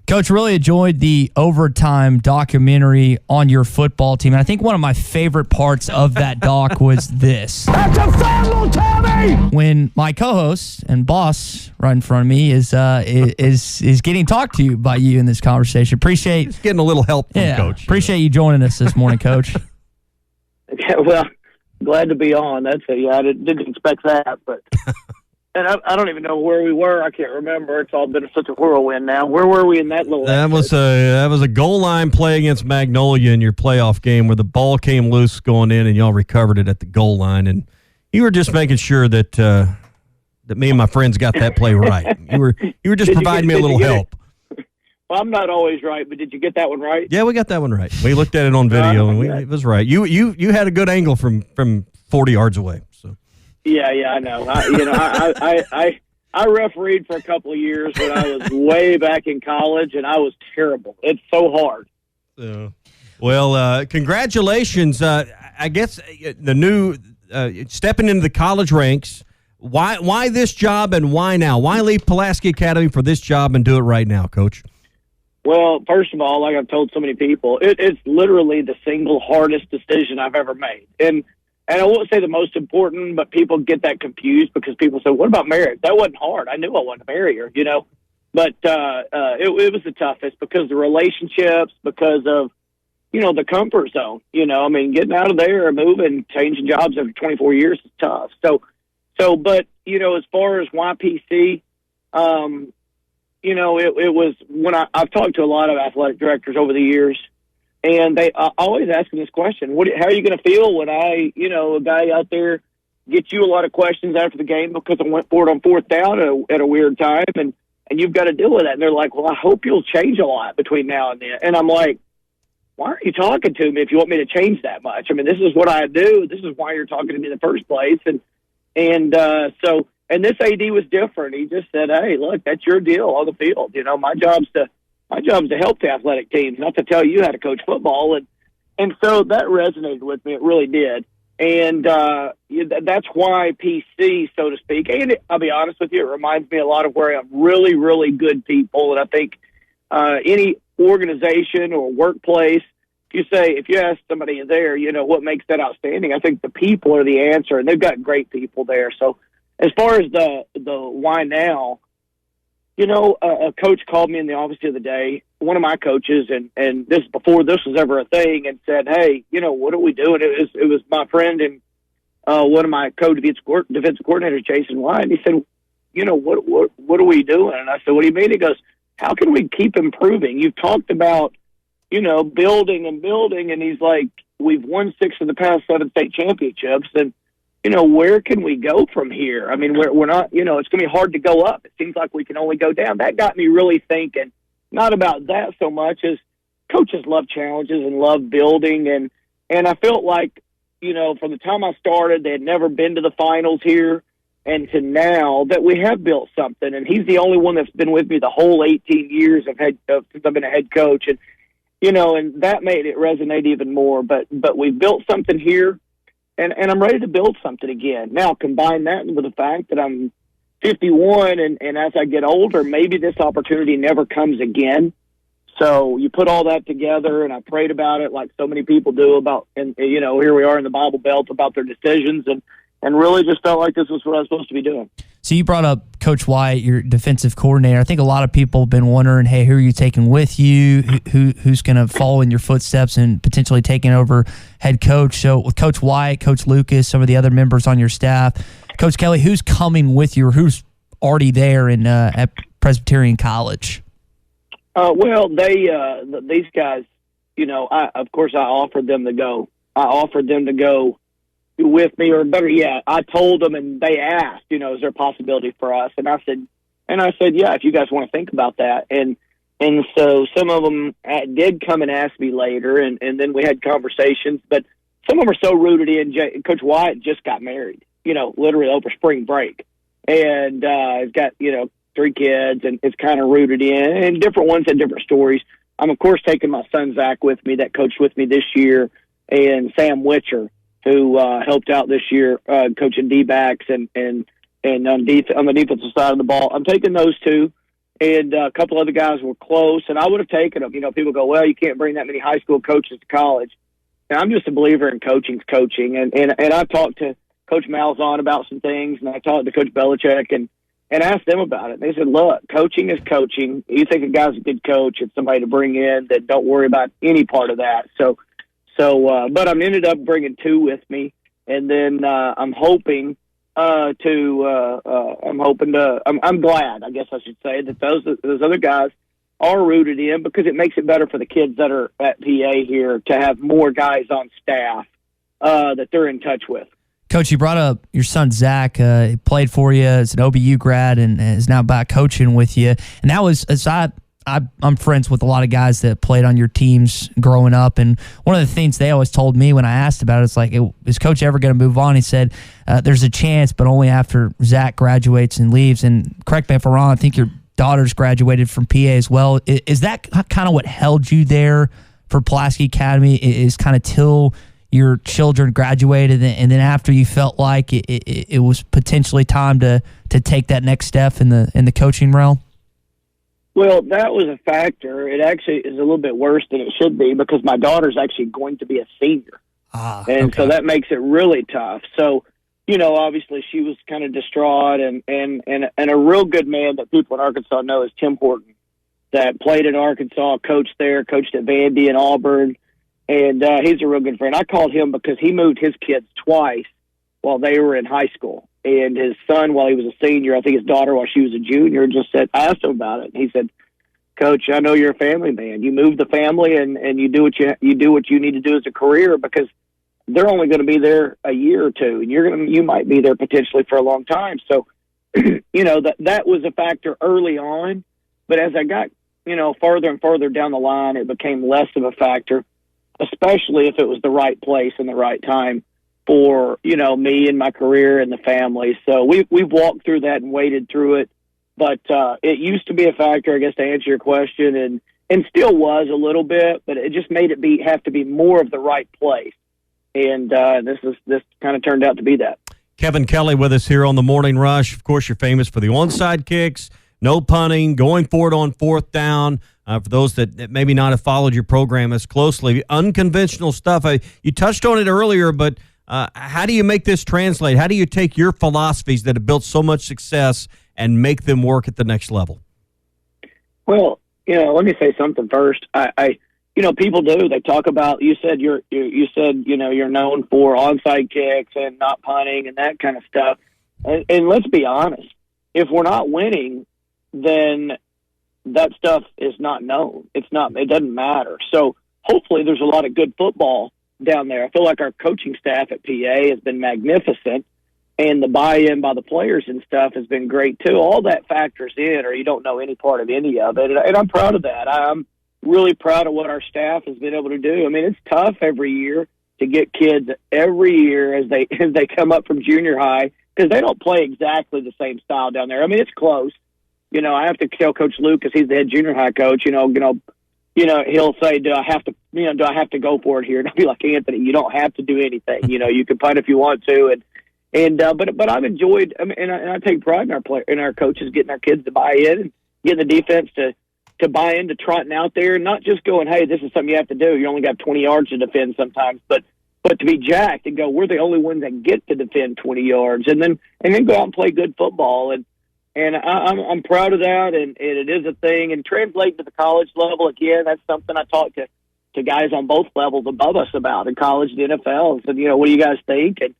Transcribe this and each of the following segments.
Coach, really enjoyed the overtime documentary on your football team. And I think one of my favorite parts of that doc was this. That's a foul, Tommy! When my co-host and boss right in front of me is getting talked to by you in this conversation. Appreciate just getting a little help from Coach. Appreciate you joining us this morning, Coach. Yeah, well, glad to be on. I didn't expect that, but and I don't even know where we were. I can't remember. It's all been such a whirlwind now. Where were we in that little? That was a goal line play against Magnolia in your playoff game where the ball came loose going in and y'all recovered it at the goal line, and you were just making sure that me and my friends got that play right. You were just providing me a little help. Well, I'm not always right, but did you get that one right? Yeah, we got that one right. We looked at it on video, and it was right. You had a good angle from 40 yards away. So. Yeah, I know. I refereed for a couple of years when I was way back in college, and I was terrible. It's so hard. Well, congratulations. I guess the new stepping into the college ranks. Why this job and why now? Why leave Pulaski Academy for this job and do it right now, Coach? Well, first of all, like I've told so many people, it's literally the single hardest decision I've ever made. And I won't say the most important, but people get that confused because people say, what about marriage? That wasn't hard. I knew I wanted to marry her, But it was the toughest because of the relationships, because of, the comfort zone. Getting out of there and moving, changing jobs after 24 years is tough. But as far as YPC, it was when I've talked to a lot of athletic directors over the years, and they always ask me this question: how are you going to feel when a guy out there gets you a lot of questions after the game because I went for it on fourth down at a weird time, and you've got to deal with that? And they're like, well, I hope you'll change a lot between now and then. And I'm like, why aren't you talking to me if you want me to change that much? This is what I do. This is why you're talking to me in the first place. And this AD was different. He just said, hey, look, that's your deal on the field. My job's to help the athletic teams, not to tell you how to coach football. And so that resonated with me. It really did. And that's why PC, so to speak. And I'll be honest with you, it reminds me a lot of where I have really, really good people. And I think any organization or workplace, if you ask somebody there, what makes that outstanding, I think the people are the answer, and they've got great people there. So as far as the why now, a coach called me in the office the other day, one of my coaches, and this before this was ever a thing, and said, hey, what are we doing? It was my friend and one of my co-defensive coordinators, Jason White. And he said, what are we doing? And I said, what do you mean? He goes, how can we keep improving? You've talked about, building and building, and he's like, we've won 6 of the past 7 state championships, and where can we go from here? We're not, it's going to be hard to go up. It seems like we can only go down. That got me really thinking, not about that so much as coaches love challenges and love building. And I felt like, from the time I started, they had never been to the finals here, and to now that we have built something. And he's the only one that's been with me the whole 18 years since I've been a head coach. And, and that made it resonate even more. But we built something here. And I'm ready to build something again. Now, combine that with the fact that I'm 51, and as I get older, maybe this opportunity never comes again. So you put all that together, and I prayed about it like so many people do here we are in the Bible Belt about their decisions, and really just felt like this was what I was supposed to be doing. So you brought up Coach White, your defensive coordinator. I think a lot of people have been wondering, hey, who are you taking with you? Who's going to follow in your footsteps and potentially taking over head coach? So with Coach White, Coach Lucas, some of the other members on your staff, Coach Kelley, who's coming with you or who's already there at Presbyterian College? Well, these guys, I offered them to go. I offered them to go with me, or better yet, I told them, and they asked, is there a possibility for us? And I said, yeah, if you guys want to think about that. And so some of them did come and ask me later, and then we had conversations. But some of them are so rooted in. Coach Wyatt just got married, literally over spring break, and he's got 3 kids, and it's kind of rooted in. And different ones had different stories. I'm of course taking my son Zach with me, that coached with me this year, and Sam Witcher, who helped out this year coaching D-backs and on the defensive side of the ball. I'm taking those 2, and a couple other guys were close, and I would have taken them. You know, people go, well, you can't bring that many high school coaches to college. And I'm just a believer in coaching's coaching, and I've talked to Coach Malzahn about some things, and I talked to Coach Belichick and asked them about it. They said, look, coaching is coaching. You think a guy's a good coach, it's somebody to bring in that don't worry about any part of that. But I ended up bringing 2 with me, and then I'm glad, I guess I should say, that those other guys are rooted in, because it makes it better for the kids that are at PA here to have more guys on staff that they're in touch with. Coach, you brought up your son Zach. He played for you as an OBU grad and is now back coaching with you. And that was, I'm friends with a lot of guys that played on your teams growing up. And one of the things they always told me when I asked about it, it's like, is Coach ever going to move on? He said, there's a chance, but only after Zach graduates and leaves. And correct me if I'm wrong, I think your daughter's graduated from PA as well. Is that kind of what held you there for Pulaski Academy, is kind of till your children graduated, and then after you felt like it was potentially time to take that next step in the coaching realm? Well, that was a factor. It actually is a little bit worse than it should be, because my daughter's actually going to be a senior. So that makes it really tough. So, you know, obviously she was kind of distraught, and a real good man that people in Arkansas know is Tim Horton, that played in Arkansas, coached there, coached at Vandy and Auburn, and he's a real good friend. I called him because he moved his kids twice while they were in high school, and his son, while he was a senior, I think his daughter, while she was a junior, I asked him about it, and he said, Coach, I know you're a family man. You move the family, and you do what you need to do as a career, because they're only going to be there a year or two, and you might be there potentially for a long time. So, you know, that was a factor early on, but as I got, you know, farther and farther down the line, it became less of a factor, especially if it was the right place and the right time for, you know, me and my career and the family. So we've walked through that and waded through it, but it used to be a factor, I guess, to answer your question, and still was a little bit, but it just made it have to be more of the right place. And this kind of turned out to be that. Kevin Kelley with us here on the Morning Rush. Of course, you're famous for the onside kicks, no punting, going for it on 4th down. For those that maybe not have followed your program as closely, unconventional stuff. You touched on it earlier, but how do you make this translate? How do you take your philosophies that have built so much success and make them work at the next level? Well, you know, let me say something first. You know, people do. They talk about. You said you know, you're known for onside kicks and not punting and that kind of stuff. And let's be honest. If we're not winning, then that stuff is not known. It doesn't matter. So hopefully there's a lot of good football down there. I feel like our coaching staff at PA has been magnificent, and the buy-in by the players and stuff has been great too. All that factors in, or you don't know any part of any of it. And I'm proud of that. I'm really proud of what our staff has been able to do. I mean, it's tough every year to get kids every year as they come up from junior high, because they don't play exactly the same style down there. I mean, it's close. You know, I have to tell Coach Luke, because he's the head junior high coach, you know, he'll say, do I have to go for it here? And I'll be like, Anthony, you don't have to do anything. You know, you can punt if you want to. But I've enjoyed, I mean, and I take pride in our coaches getting our kids to buy in and getting the defense to buy into trotting out there, and not just going, hey, this is something you have to do. You only got 20 yards to defend sometimes, but to be jacked and go, we're the only ones that get to defend 20 yards, and then go out and play good football. And I'm proud of that, and it is a thing. And translating to the college level, again, that's something I talk to guys on both levels above us about in college, the NFL, and said, you know, what do you guys think? And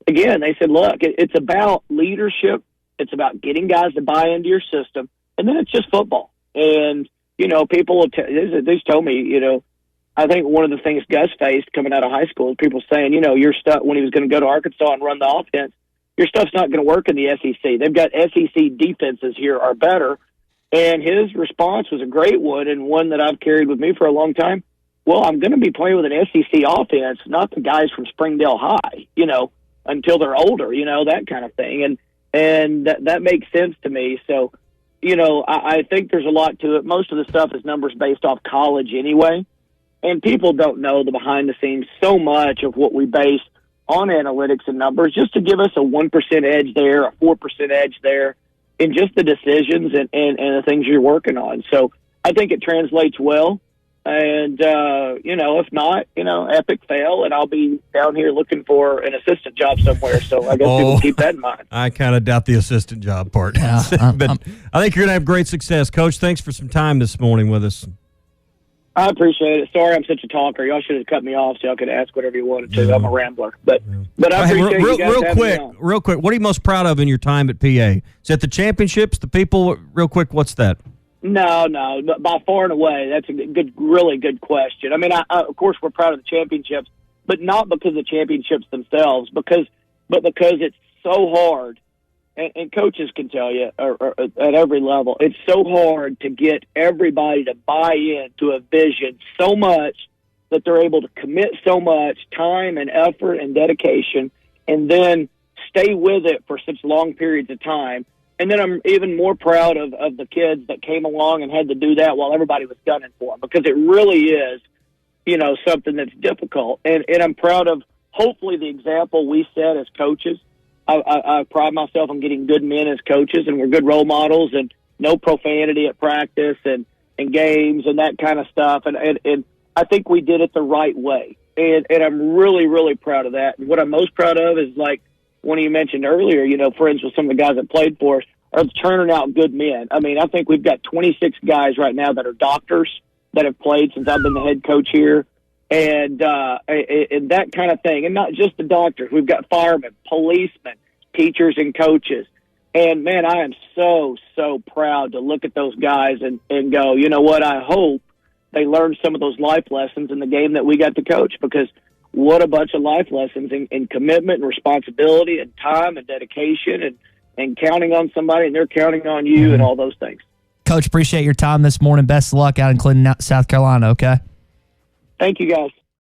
again, they said, look, it's about leadership. It's about getting guys to buy into your system, and then it's just football. And, you know, people will they told me, you know, I think one of the things Gus faced coming out of high school is people saying, you know, your stuff, when he was going to go to Arkansas and run the offense, your stuff's not going to work in the SEC. They've got SEC defenses here are better. And his response was a great one, and one that I've carried with me for a long time. Well, I'm going to be playing with an SEC offense, not the guys from Springdale High, you know, until they're older, you know, that kind of thing. And that makes sense to me. So, you know, I think there's a lot to it. Most of the stuff is numbers based off college anyway. And people don't know the behind the scenes. So much of what we base on analytics and numbers, just to give us a 1% edge there, a 4% edge there. just the decisions and the things you're working on. So I think it translates well. And, if not, epic fail, and I'll be down here looking for an assistant job somewhere. So I guess people keep that in mind. I kind of doubt the assistant job part. Yeah, but I think you're going to have great success. Coach, thanks for some time this morning with us. I appreciate it. Sorry I'm such a talker. Y'all should have cut me off so y'all could ask whatever you wanted to. I'm a rambler. But I appreciate you guys having me on. Real quick, what are you most proud of in your time at PA? Is that the championships, the people? Real quick, what's that? No, by far and away, that's a really good question. I mean, of course, we're proud of the championships, but not because of the championships themselves, but because it's so hard, and coaches can tell you at every level, it's so hard to get everybody to buy into a vision so much that they're able to commit so much time and effort and dedication, and then stay with it for such long periods of time. And then I'm even more proud of the kids that came along and had to do that while everybody was gunning for them, because it really is, something that's difficult. And I'm proud of, hopefully, the example we set as coaches. I pride myself on getting good men as coaches, and we're good role models, and no profanity at practice and games and that kind of stuff. And I think we did it the right way. And I'm really, really proud of that. And what I'm most proud of is, like, one of you mentioned earlier, friends with some of the guys that played for us, are turning out good men. I mean, I think we've got 26 guys right now that are doctors that have played since I've been the head coach here, and that kind of thing. And not just the doctors. We've got firemen, policemen, teachers, and coaches. And, man, I am so, so proud to look at those guys and go, you know what, I hope they learned some of those life lessons in the game that we got to coach, because what a bunch of life lessons in commitment and responsibility and time and dedication and counting on somebody, and they're counting on you and all those things. Coach, appreciate your time this morning. Best of luck out in Clinton, South Carolina, okay? Thank you, guys.